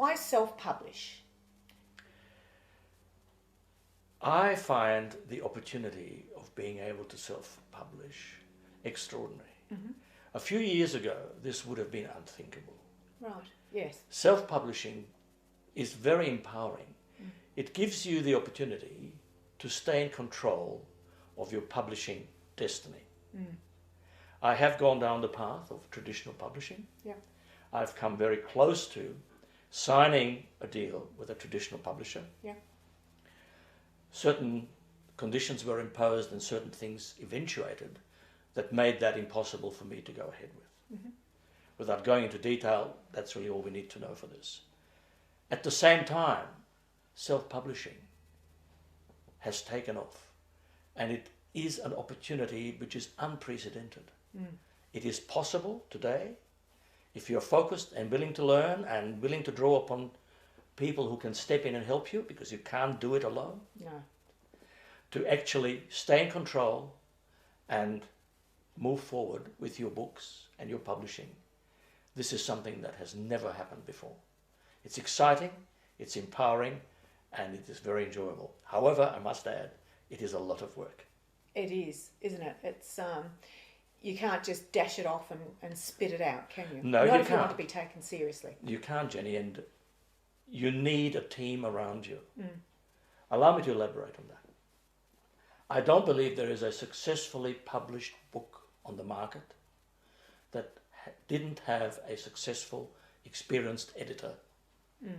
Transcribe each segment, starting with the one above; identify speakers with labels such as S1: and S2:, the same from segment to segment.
S1: Why self-publish?
S2: I find the opportunity of being able to self-publish extraordinary. A few years ago, this would have been unthinkable.
S1: Right, yes.
S2: Self-publishing is very empowering. It gives you the opportunity to stay in control of your publishing destiny. I have gone down the path of traditional publishing.
S1: Yeah.
S2: I've come very close to signing a deal with a traditional publisher.
S1: Yeah.
S2: Certain conditions were imposed and certain things eventuated that made that impossible for me to go ahead with. Without going into detail, that's really all we need to know for this. At the same time, self-publishing has taken off, and it is an opportunity which is unprecedented. It is possible today, if you're focused and willing to learn and willing to draw upon people who can step in and help you, because you can't do it alone,
S1: No.
S2: to actually stay in control and move forward with your books and your publishing. This is something that has never happened before. It's exciting, it's empowering, and it is very enjoyable. However, I must add, it is a lot of work.
S1: It is, isn't it? It's you can't just dash it off and spit it out, can you?
S2: No,
S1: Not
S2: you
S1: if you want
S2: can't.
S1: to be taken seriously.
S2: You can't, Jenny, and you need a team around you. Allow me to elaborate on that. I don't believe there is a successfully published book on the market that didn't have a successful, experienced editor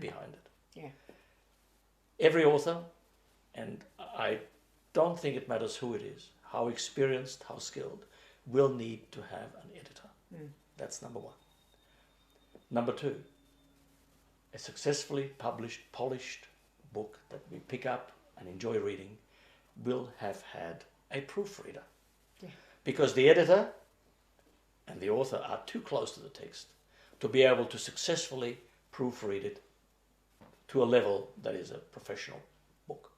S2: behind it.
S1: Yeah.
S2: Every author, and I don't think it matters who it is, how experienced, how skilled, will need to have an editor. That's number one. Number two, a successfully published, polished book that we pick up and enjoy reading will have had a proofreader.
S1: Yeah.
S2: Because the editor and the author are too close to the text to be able to successfully proofread it to a level that is a professional book.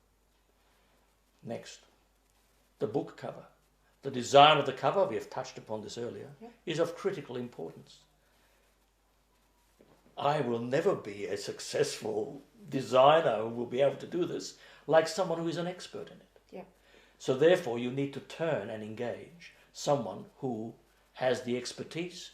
S2: Next, the book cover. The design of the cover, we have touched upon this earlier, is of critical importance. I will never be a successful designer who will be able to do this like someone who is an expert in it.
S1: Yeah.
S2: So therefore you need to turn and engage someone who has the expertise,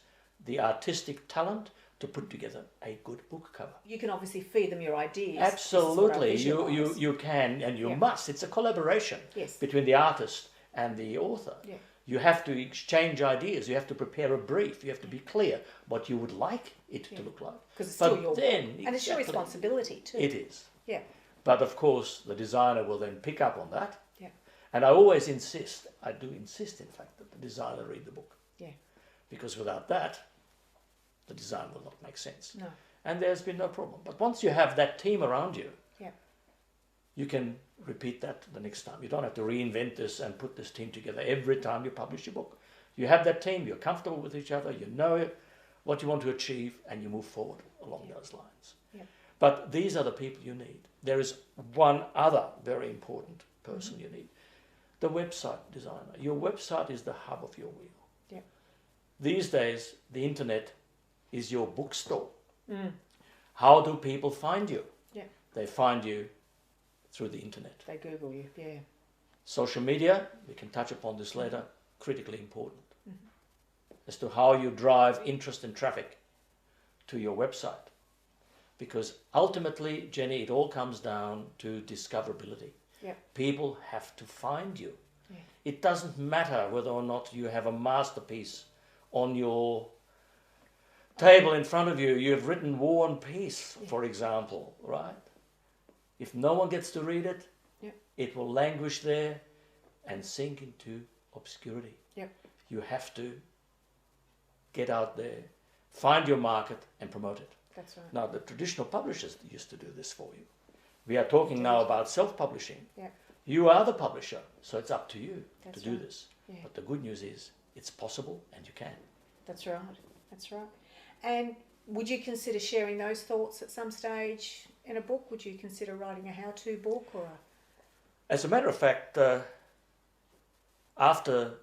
S2: the artistic talent to put together a good book cover.
S1: You can obviously feed them your ideas.
S2: Absolutely,
S1: This is what I visualise.
S2: you can and you
S1: Yeah.
S2: must. It's a collaboration
S1: Yes.
S2: between the artist and the author.
S1: Yeah.
S2: You have to exchange ideas. You have to prepare a brief. You have to be clear what you would like it to look like.
S1: Because it's
S2: But
S1: still your
S2: then,
S1: work. And it's your
S2: exactly,
S1: responsibility too.
S2: It is.
S1: Yeah.
S2: But of course, the designer will then pick up on that.
S1: Yeah.
S2: And I always insist, I do insist in fact, that the designer read the book.
S1: Yeah.
S2: Because without that, the design will not make sense.
S1: No.
S2: And there's been no problem. But once you have that team around you,
S1: Yeah.
S2: you can repeat that the next time. You don't have to reinvent this and put this team together every time you publish your book. You have that team, you're comfortable with each other, you know what you want to achieve, and you move forward along those lines.
S1: Yeah.
S2: But these are the people you need. There is one other very important person you need. The website designer. Your website is the hub of your wheel.
S1: Yeah.
S2: These days, the internet is your bookstore. How do people find you?
S1: Yeah.
S2: They find you through the internet.
S1: They Google you. Yeah.
S2: Social media, we can touch upon this later, critically important. As to how you drive interest and traffic to your website. Because ultimately, Jenny, it all comes down to discoverability.
S1: Yeah.
S2: People have to find you.
S1: Yeah.
S2: It doesn't matter whether or not you have a masterpiece on your table in front of you. You've written War and Peace, for example, right? If no one gets to read it, it will languish there and sink into obscurity.
S1: Yep.
S2: You have to get out there, find your market and promote it.
S1: That's right.
S2: Now, the traditional publishers used to do this for you. We are talking now about self-publishing.
S1: Yeah.
S2: You are the publisher, so it's up to you
S1: That's
S2: to do
S1: right.
S2: this.
S1: Yeah.
S2: But the good news is it's possible and you can.
S1: That's right. That's right. And would you consider sharing those thoughts at some stage in a book? Would you consider writing a how-to book or a...
S2: As a matter of fact, after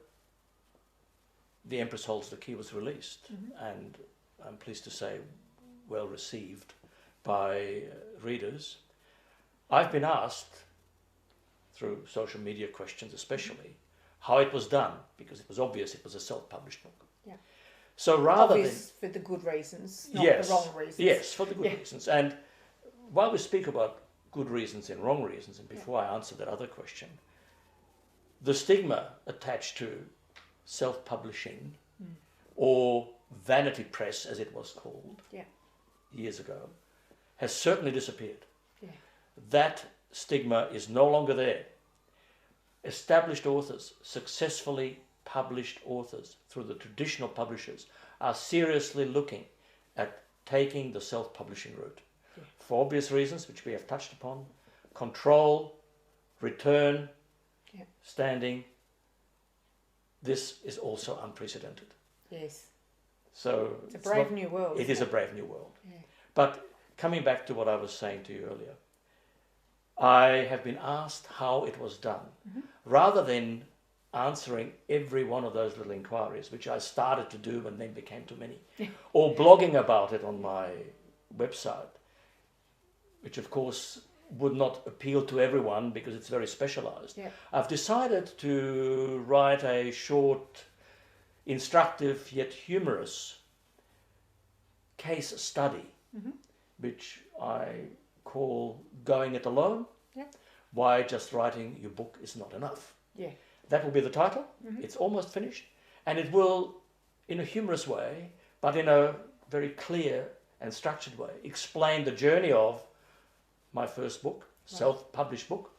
S2: The Empress Holds the Key was released, and I'm pleased to say well received by readers, I've been asked, through social media questions especially, how it was done, because it was obvious it was a self-published book.
S1: Yeah.
S2: So rather
S1: Obvious for the good reasons, not
S2: yes,
S1: the wrong reasons.
S2: Yes, for the good reasons. And while we speak about good reasons and wrong reasons, and before I answer that other question, the stigma attached to self-publishing or vanity press, as it was called years ago, has certainly disappeared.
S1: Yeah.
S2: That stigma is no longer there. Established authors, successfully published authors through the traditional publishers, are seriously looking at taking the self-publishing route. Yeah. For obvious reasons, which we have touched upon: control, return, standing. This is also unprecedented.
S1: Yes.
S2: So
S1: it's a brave new world.
S2: It is a brave new world.
S1: Yeah.
S2: But coming back to what I was saying to you earlier, I have been asked how it was done. Rather than answering every one of those little inquiries, which I started to do and then became too many, or blogging about it on my website, which of course would not appeal to everyone because it's very specialized. Yeah. I've decided to write a short, instructive yet humorous case study, which I call Going It Alone, Why Just Writing Your Book Is Not Enough. Yeah. That will be the title. It's almost finished, and it will, in a humorous way, but in a very clear and structured way, explain the journey of my first book, self-published book,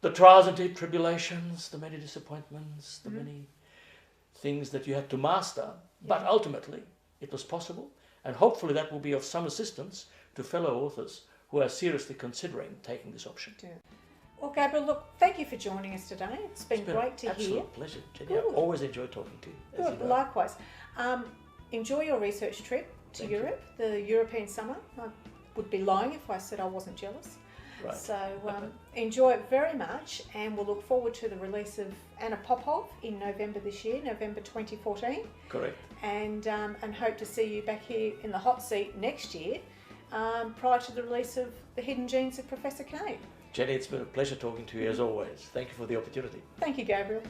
S2: the trials and tribulations, the many disappointments, the many things that you had to master, but ultimately it was possible, and hopefully that will be of some assistance to fellow authors who are seriously considering taking this option. Yeah.
S1: Well, Gabriel, look, thank you for joining us today. It's been great to hear.
S2: Absolute pleasure, Jenny. I always enjoy talking to you.
S1: Good, likewise. Enjoy your research trip to Europe, the European summer. I would be lying if I said I wasn't jealous. Right. So enjoy it very much, and we'll look forward to the release of Anna Popov in November this year, November 2014.
S2: Correct.
S1: And hope to see you back here in the hot seat next year, prior to the release of The Hidden Genes of Professor K.
S2: Jenny, it's been a pleasure talking to you as always. Thank you for the opportunity.
S1: Thank you, Gabriel.